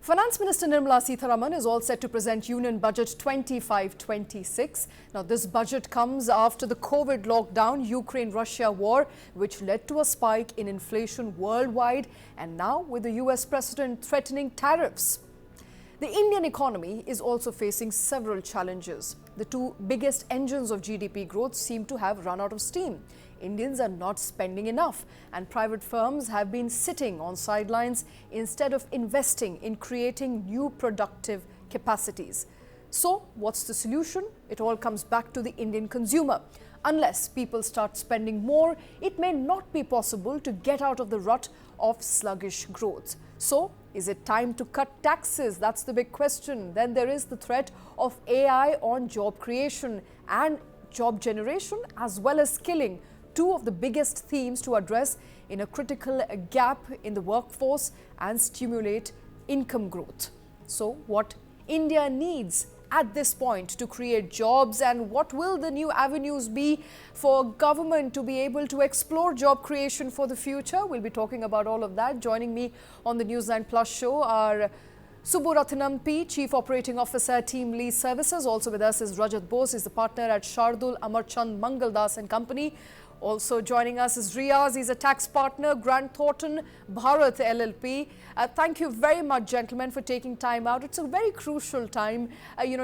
Finance Minister Nirmala Sitharaman is all set to present Union Budget 25-26. Now, this budget comes after the COVID lockdown, Ukraine-Russia war, which led to a spike in inflation worldwide, and now with the US President threatening tariffs. The Indian economy is also facing several challenges. The two biggest engines of GDP growth seem to have run out of steam. Indians are not spending enough, and private firms have been sitting on sidelines instead of investing in creating new productive capacities. So, what's the solution? It all comes back to the Indian consumer. Unless people start spending more, it may not be possible to get out of the rut of sluggish growth. So, is it time to cut taxes? That's the big question. Then there is the threat of AI on job creation and job generation, as well as skilling. Two of the biggest themes to address in a critical gap in the workforce and stimulate income growth. So, what India needs at this point to create jobs, and what will the new avenues be for government to be able to explore job creation for the future? We'll be talking about all of that. Joining me on the News9 Plus Show are Subburatnam P, Chief Operating Officer, Team Lease Services. Also with us is Rajat Bose, is the partner at Shardul Amarchand Mangaldas and Company. Also joining us is Riaz, he's a tax partner, Grant Thornton Bharat LLP. Thank you very much, gentlemen, for taking time out. It's a very crucial time,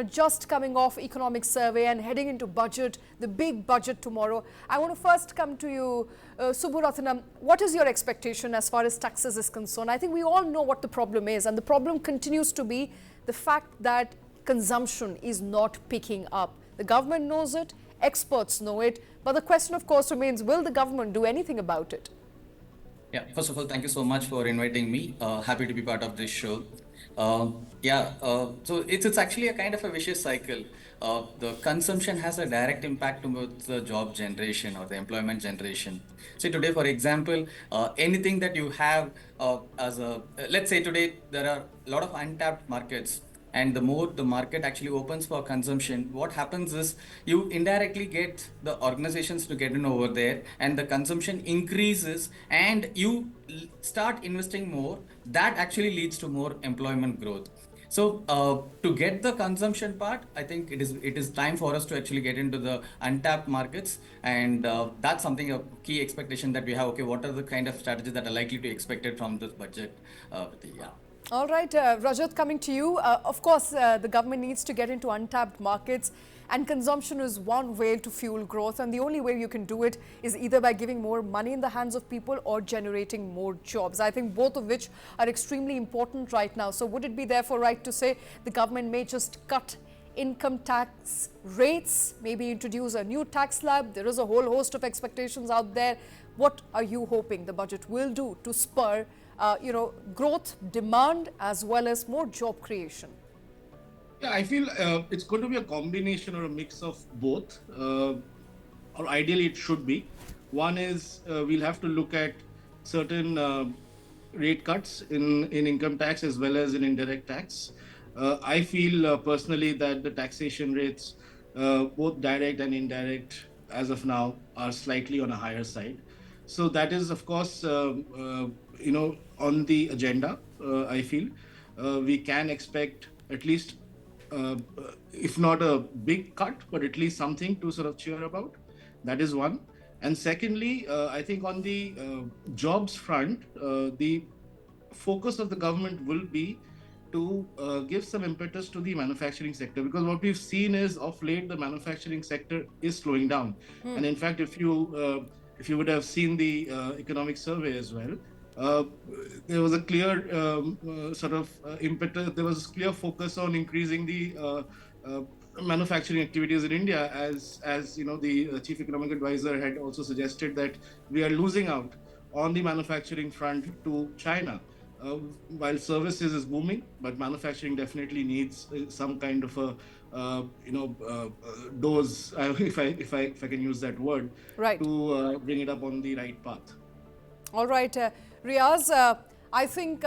just coming off economic survey and heading into budget, the big budget tomorrow. I want to first come to you, Subburatnam. What is your expectation as far as taxes is concerned? I think we all know what the problem is, and the problem continues to be the fact that consumption is not picking up. The government knows it, experts know it, but the question, of course, remains, will the government do anything about it? Yeah, first of all, thank you so much for inviting me. Happy to be part of this show. So it's actually a kind of a vicious cycle. The consumption has a direct impact towards the job generation or the employment generation. So today, for example, anything that you have let's say today there are a lot of untapped markets. And the more the market actually opens for consumption, what happens is you indirectly get the organizations to get in over there, and the consumption increases, and you start investing more. That actually leads to more employment growth. So to get the consumption part, I think it is time for us to actually get into the untapped markets, and that's something, a key expectation that we have. Okay, what are the kind of strategies that are likely to be expected from this budget? All right, Rajat, coming to you. Of course, the government needs to get into untapped markets, and consumption is one way to fuel growth. And the only way you can do it is either by giving more money in the hands of people or generating more jobs. I think both of which are extremely important right now. So would it be therefore right to say the government may just cut income tax rates, maybe introduce a new tax slab? There is a whole host of expectations out there. What are you hoping the budget will do to spur growth, demand, as well as more job creation? Yeah, I feel it's going to be a combination or a mix of both, or ideally it should be. One is we'll have to look at certain rate cuts in income tax as well as in indirect tax. I feel personally that the taxation rates, both direct and indirect, as of now, are slightly on a higher side. So that is, of course, on the agenda. I feel we can expect at least, if not a big cut, but at least something to sort of cheer about. That is one. And secondly, I think on the jobs front, the focus of the government will be to give some impetus to the manufacturing sector, because what we've seen is of late the manufacturing sector is slowing down. And in fact, if you would have seen the economic survey as well, there was a clear impetus. There was a clear focus on increasing the manufacturing activities in India, as the chief economic advisor had also suggested that we are losing out on the manufacturing front to China. While services is booming, but manufacturing definitely needs some kind of a dose, if I can use that word, right, to bring it up on the right path. All right, Riaz, I think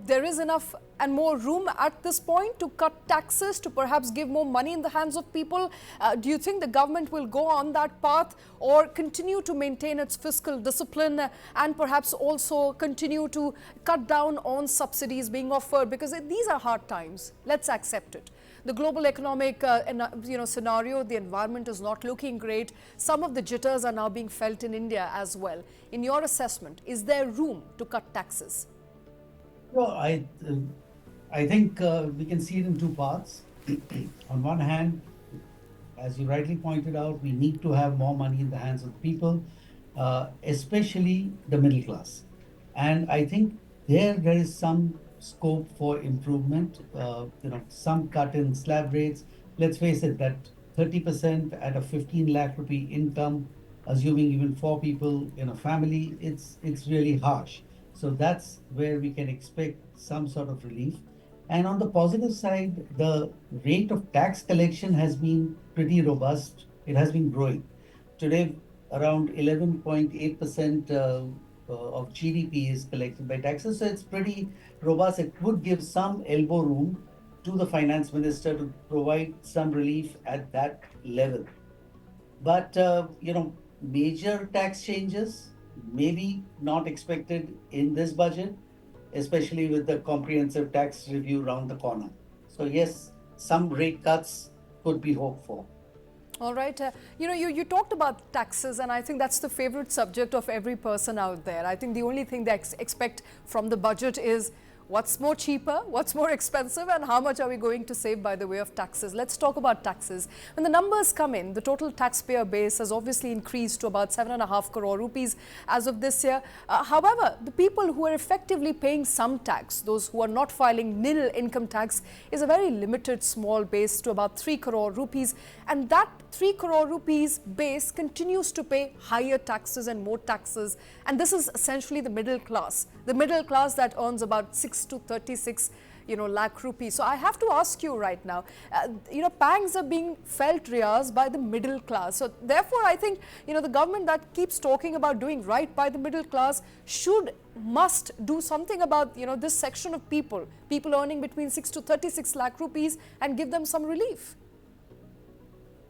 there is enough and more room at this point to cut taxes, to perhaps give more money in the hands of people. Do you think the government will go on that path or continue to maintain its fiscal discipline and perhaps also continue to cut down on subsidies being offered? Because these are hard times. Let's accept it. The global economic scenario, the environment is not looking great. Some of the jitters are now being felt in India as well. In your assessment, is there room to cut taxes? Well, I think we can see it in two parts. On one hand, as you rightly pointed out, we need to have more money in the hands of people, especially the middle class. And I think there is some scope for improvement. Some cut in slab rates. Let's face it, that 30% at a 15 lakh rupee income, assuming even 4 people in a family, it's really harsh. So that's where we can expect some sort of relief. And on the positive side, the rate of tax collection has been pretty robust. It has been growing. Today, around 11.8% of GDP is collected by taxes. So it's pretty robust. It would give some elbow room to the finance minister to provide some relief at that level. But, major tax changes maybe not expected in this budget, especially with the comprehensive tax review around the corner. So yes, some rate cuts could be hoped for. All right. You talked about taxes, and I think that's the favorite subject of every person out there. I think the only thing they expect from the budget is what's more cheaper, what's more expensive, and how much are we going to save by the way of taxes. Let's talk about taxes. When the numbers come in, the total taxpayer base has obviously increased to about 7.5 crore rupees as of this year. However, the people who are effectively paying some tax, those who are not filing nil income tax, is a very limited small base to about 3 crore rupees. And that 3 crore rupees base continues to pay higher taxes and more taxes. And this is essentially the middle class that earns about 6 to 36 lakh rupees. So I have to ask you right now, pangs are being felt, Riaz, by the middle class. So therefore, I think, the government that keeps talking about doing right by the middle class must do something about, this section of people earning between 6 to 36 lakh rupees and give them some relief.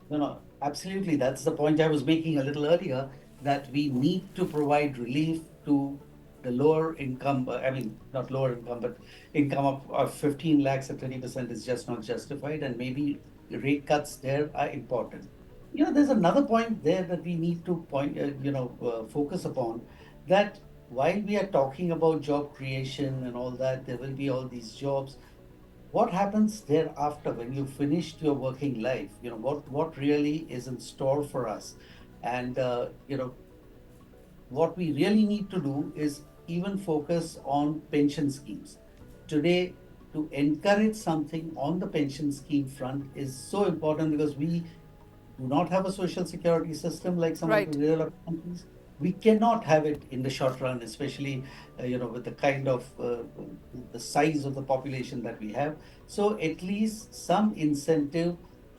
No, absolutely. That's the point I was making a little earlier, that we need to provide relief to the lower income, not lower income, but income of 15 lakhs at 30% is just not justified, and maybe rate cuts there are important. There's another point there that we need to focus upon, that while we are talking about job creation and all that, there will be all these jobs. What happens thereafter when you finished your working life? What really is in store for us? And, what we really need to do is even focus on pension schemes. Today, to encourage something on the pension scheme front is so important, because we do not have a social security system like some of the developed countries. We cannot have it in the short run, especially with the kind of the size of the population that we have. So at least some incentive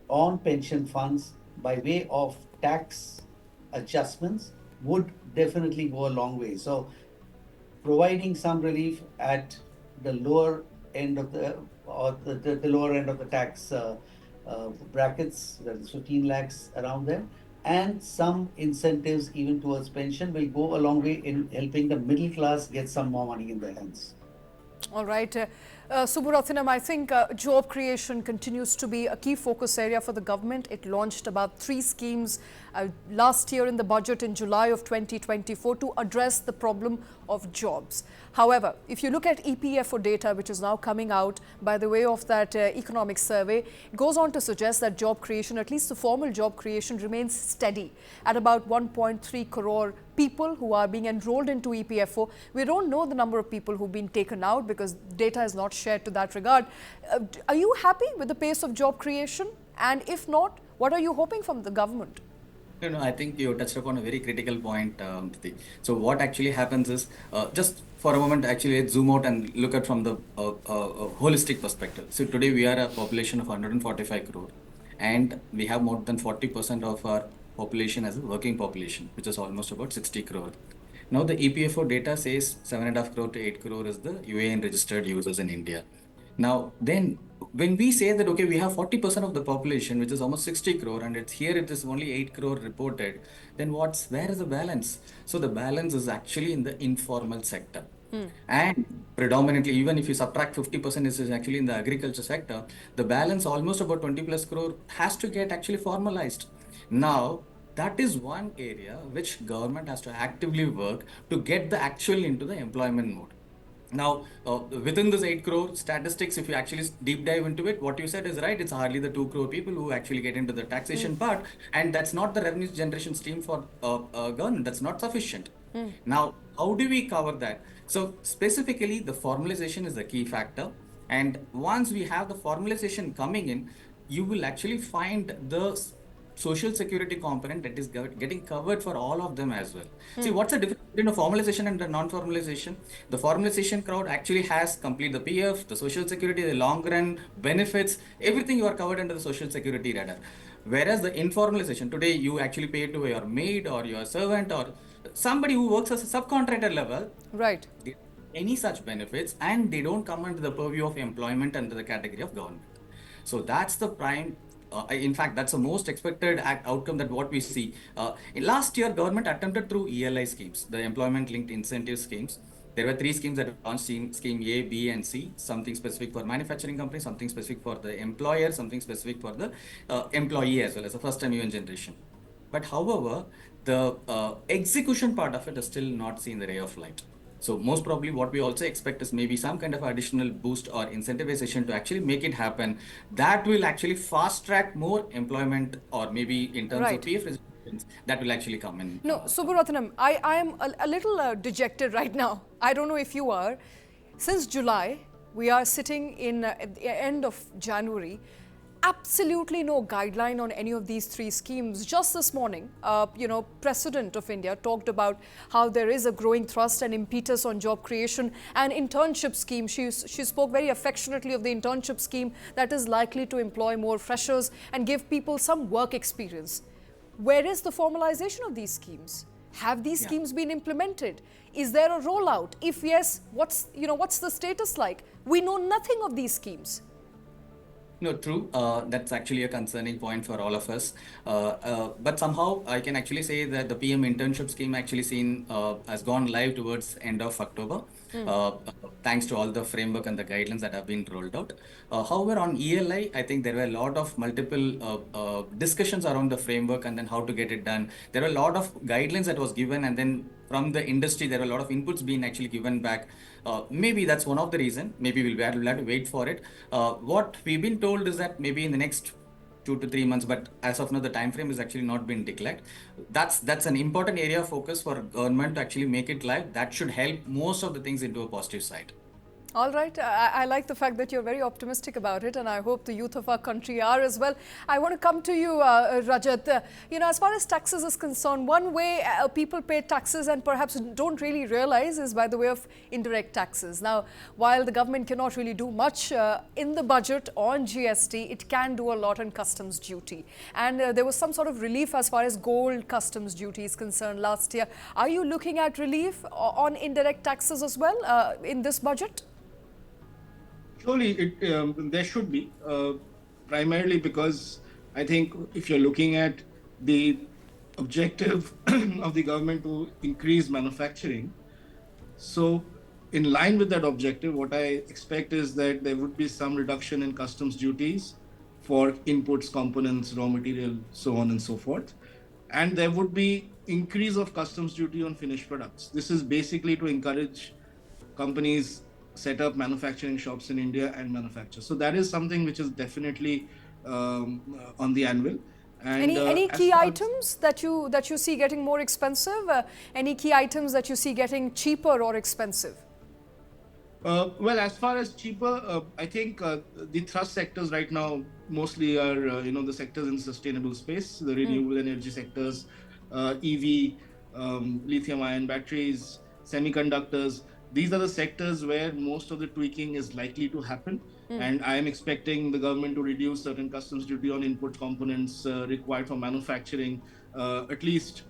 on pension funds by way of tax adjustments would definitely go a long way. So providing some relief at the lower end of the lower end of the tax brackets, that is 15 lakhs around there, and some incentives even towards pension will go a long way in helping the middle class get some more money in their hands. All right. Subbarathnam, I think job creation continues to be a key focus area for the government. It launched about 3 schemes last year in the budget in July of 2024 to address the problem of jobs. However, if you look at EPFO data, which is now coming out by the way of that economic survey, it goes on to suggest that job creation, at least the formal job creation, remains steady at about 1.3 crore people who are being enrolled into EPFO. We don't know the number of people who've been taken out because data is not shared to that regard. Are you happy with the pace of job creation? And if not, what are you hoping from the government? I think you touched upon a very critical point, Priti. So what actually happens is, just for a moment, actually, let's zoom out and look at from the holistic perspective. So today we are a population of 145 crore, and we have more than 40% of our population as a working population, which is almost about 60 crore. Now the EPFO data says 7.5 crore to 8 crore is the UAN registered users in India. Now, then when we say that, okay, we have 40% of the population, which is almost 60 crore, and it's here it is only 8 crore reported, then where is the balance? So the balance is actually in the informal sector. And predominantly, even if you subtract 50%, this is actually in the agriculture sector, the balance almost about 20 plus crore has to get actually formalized. Now, that is one area which government has to actively work to get the actual into the employment mode. Now, within this 8 crore statistics, if you actually deep dive into it, what you said is right. It's hardly the 2 crore people who actually get into the taxation part. And that's not the revenue generation stream for government. That's not sufficient. Now, how do we cover that? So, specifically, the formalization is the key factor. And once we have the formalization coming in, you will actually find the social security component that is getting covered for all of them as well. See, what's the difference between a formalization and the non-formalization? The formalization crowd actually has complete the PF, the social security, the long run benefits, everything you are covered under the social security radar. Whereas the informalization, today you actually pay to your maid or your servant or somebody who works as a subcontractor level. Right. They don't get any such benefits and they don't come under the purview of employment under the category of government. So that's the prime. In fact, that's the most expected outcome that what we see. In last year, government attempted through ELI schemes, the employment linked incentive schemes. There were three schemes that were launched: scheme A, B, and C. Something specific for manufacturing companies, something specific for the employer, something specific for the employee as well as a first-time UN generation. But however, the execution part of it is still not seen the ray of light. So most probably what we also expect is maybe some kind of additional boost or incentivization to actually make it happen. That will actually fast track more employment or maybe in terms of Right. PF registrations that will actually come in. No, Subbarathanam, I am a little dejected right now. I don't know if you are. Since July, we are sitting in at the end of January. Absolutely no guideline on any of these three schemes. Just this morning, President of India talked about how there is a growing thrust and impetus on job creation and internship scheme. She spoke very affectionately of the internship scheme that is likely to employ more freshers and give people some work experience. Where is the formalization of these schemes? Have these schemes been implemented? Is there a rollout? If yes, what's the status like? We know nothing of these schemes. No, true. That's actually a concerning point for all of us. But somehow I can actually say that the PM internship scheme actually has gone live towards end of October, thanks to all the framework and the guidelines that have been rolled out. However, on ELI, I think there were a lot of multiple discussions around the framework and then how to get it done. There were a lot of guidelines that was given, and then from the industry, there were a lot of inputs being actually given back. Maybe that's one of the reason. Maybe we'll have to wait for it. What we've been told is that maybe in the next 2 to 3 months, but as of now, the time frame is actually not been declared. That's an important area of focus for government to actually make it live. That should help most of the things into a positive side. All right. I like the fact that you're very optimistic about it, and I hope the youth of our country are as well. I want to come to you, Rajat. As far as taxes is concerned, one way people pay taxes and perhaps don't really realize is by the way of indirect taxes. Now, while the government cannot really do much in the budget on GST, it can do a lot on customs duty. And there was some sort of relief as far as gold customs duty is concerned last year. Are you looking at relief on indirect taxes as well in this budget? Surely, there should be, primarily because I think if you're looking at the objective of the government to increase manufacturing, so in line with that objective, what I expect is that there would be some reduction in customs duties for inputs, components, raw material, so on and so forth. And there would be increase of customs duty on finished products. This is basically to encourage companies set up manufacturing shops in India and manufacture. So that is something which is definitely on the anvil. And any key items that you see getting more expensive? Any key items that you see getting cheaper or expensive? Well, as far as cheaper, I think the thrust sectors right now mostly are the sectors in sustainable space, the renewable energy sectors, EV, lithium-ion batteries, semiconductors. These are the sectors where most of the tweaking is likely to happen. And I am expecting the government to reduce certain customs duty on input components required for manufacturing, at least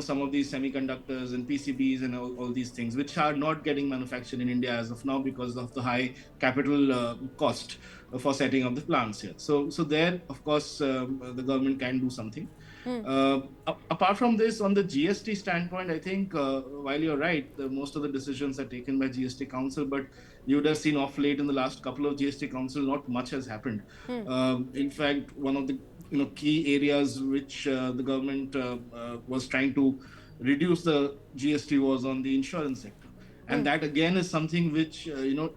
some of these semiconductors and PCBs and all these things, which are not getting manufactured in India as of now because of the high capital cost for setting up the plants here. So there, of course, the government can do something. Apart from this, on the GST standpoint, I think while you're right, most of the decisions are taken by GST Council, but you would have seen off late in the last couple of GST Council, not much has happened. In fact, one of the key areas which the government was trying to reduce the GST was on the insurance sector. And that again is something which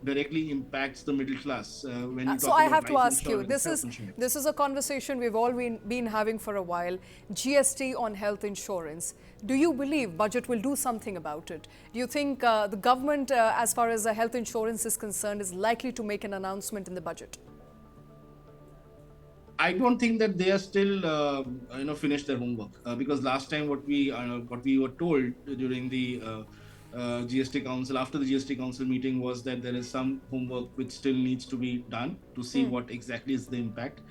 directly impacts the middle class when you So talk I about have to life ask you, insurance, health insurance. this is a conversation we've all been having for a while. GST on health insurance. Do you believe budget will do something about it? Do you think the government, as far as health insurance is concerned, is likely to make an announcement in the budget? I don't think that they are still finished their homework because last time what we were told during the GST Council after the GST Council meeting was that there is some homework which still needs to be done to see what exactly is the impact.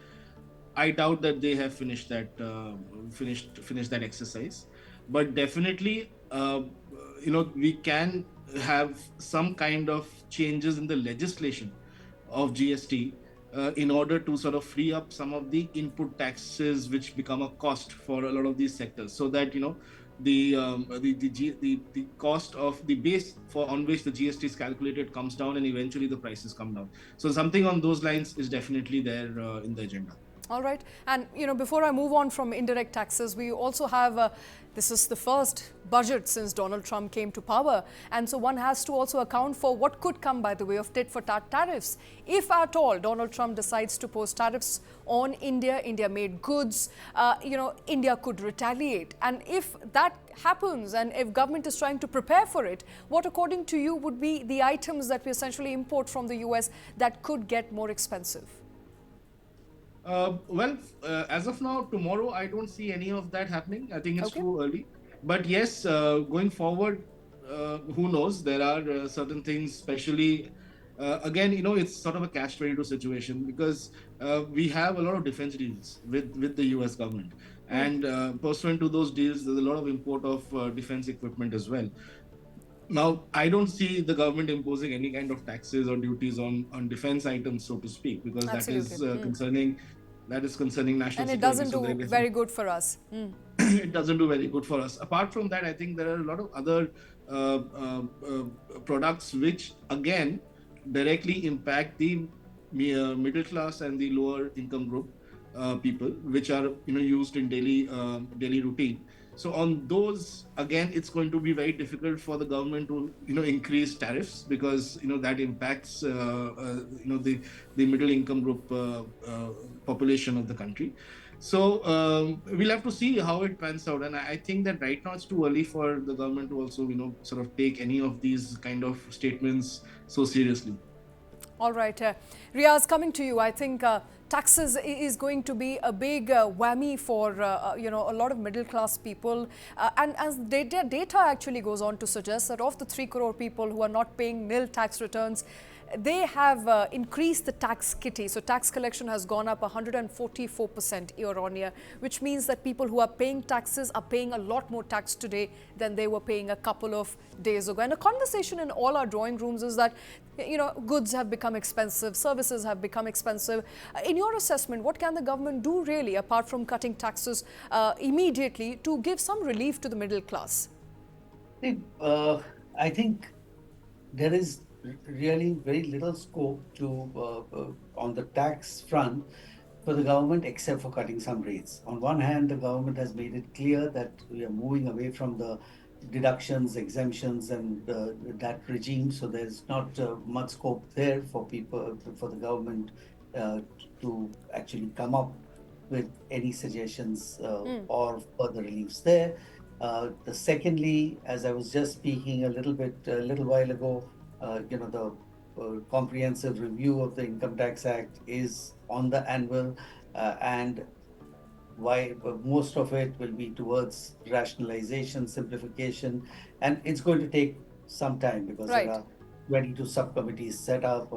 I doubt that they have finished that exercise, but definitely, we can have some kind of changes in the legislation of GST in order to sort of free up some of the input taxes which become a cost for a lot of these sectors, so that the cost of the base for on which the GST is calculated comes down, and eventually the prices come down. So something on those lines is definitely there in the agenda. All right. And, before I move on from indirect taxes, we also have, this is the first budget since Donald Trump came to power. And so one has to also account for what could come by the way of tit-for-tat tariffs. If at all Donald Trump decides to pose tariffs on India-made goods, India could retaliate. And if that happens and if government is trying to prepare for it, what according to you would be the items that we essentially import from the US that could get more expensive? As of now, tomorrow, I don't see any of that happening. I think it's Okay. too early. But yes, going forward, who knows? There are certain things, especially, again, it's sort of a catch-22 situation because we have a lot of defense deals with the US government. And pursuant to those deals, there's a lot of import of defense equipment as well. Now, I don't see the government imposing any kind of taxes or duties on defense items, so to speak, because Absolutely. that is concerning national And it security. doesn't do very good for us. It doesn't do very good for us. Apart from that, I think there are a lot of other products which again directly impact the middle class and the lower income group people, which are used in daily routine. So on those, again, it's going to be very difficult for the government to increase tariffs because that impacts the middle income group population of the country. So we'll have to see how it pans out, and I think that right now it's too early for the government to also sort of take any of these kind of statements so seriously. All right. Riaz, coming to you, I think taxes is going to be a big whammy for, a lot of middle class people. And as data actually goes on to suggest that of the 3 crore people who are not paying nil tax returns, they have increased the tax kitty. So tax collection has gone up 144% year on year, which means that people who are paying taxes are paying a lot more tax today than they were paying a couple of days ago. And a conversation in all our drawing rooms is that, goods have become expensive, services have become expensive. In your assessment, what can the government do really, apart from cutting taxes immediately, to give some relief to the middle class? I think there is really very little scope to on the tax front for the government except for cutting some rates. On one hand, the government has made it clear that we are moving away from the deductions, exemptions, and that regime. So there's not much scope there for the government to actually come up with any suggestions or further reliefs there. The secondly, as I was just speaking a little while ago, the comprehensive review of the Income Tax Act is on the anvil, and why most of it will be towards rationalization, simplification, and it's going to take some time because Right. there are 22 subcommittees set up,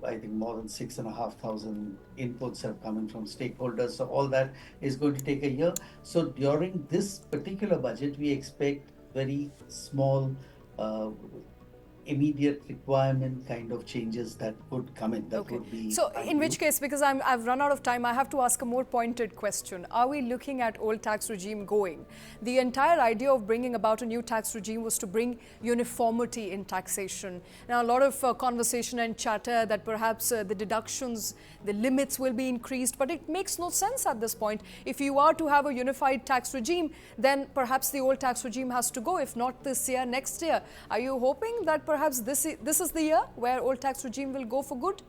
I think more than 6,500 inputs have come in from stakeholders. So all that is going to take a year. So during this particular budget, we expect very small, immediate requirement kind of changes that could come in. That Okay. would be So my in which view. case, because I've run out of time, I have to ask a more pointed question. Are we looking at old tax regime going? The entire idea of bringing about a new tax regime was to bring uniformity in taxation. Now, a lot of conversation and chatter that perhaps the deductions, the limits will be increased, but it makes no sense at this point. If you are to have a unified tax regime, then perhaps the old tax regime has to go, if not this year, next year. Are you hoping that perhaps this is the year where old tax regime will go for good?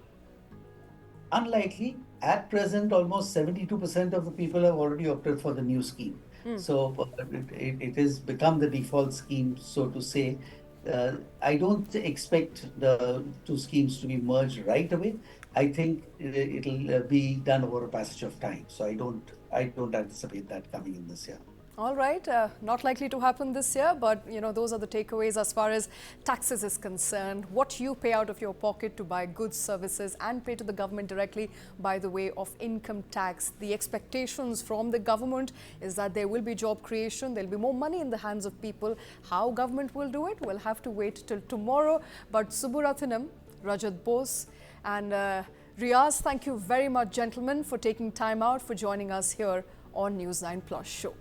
Unlikely. At present, almost 72% of the people have already opted for the new scheme. So it has become the default scheme, so to say. I don't expect the two schemes to be merged right away. I think it'll be done over a passage of time. So I don't anticipate that coming in this year. All right, not likely to happen this year, but those are the takeaways as far as taxes is concerned. What you pay out of your pocket to buy goods, services and pay to the government directly by the way of income tax. The expectations from the government is that there will be job creation, there'll be more money in the hands of people. How government will do it, we'll have to wait till tomorrow. But Subburathinam, Rajat Bose and Riaz, thank you very much, gentlemen, for taking time out for joining us here on News 9 Plus Show.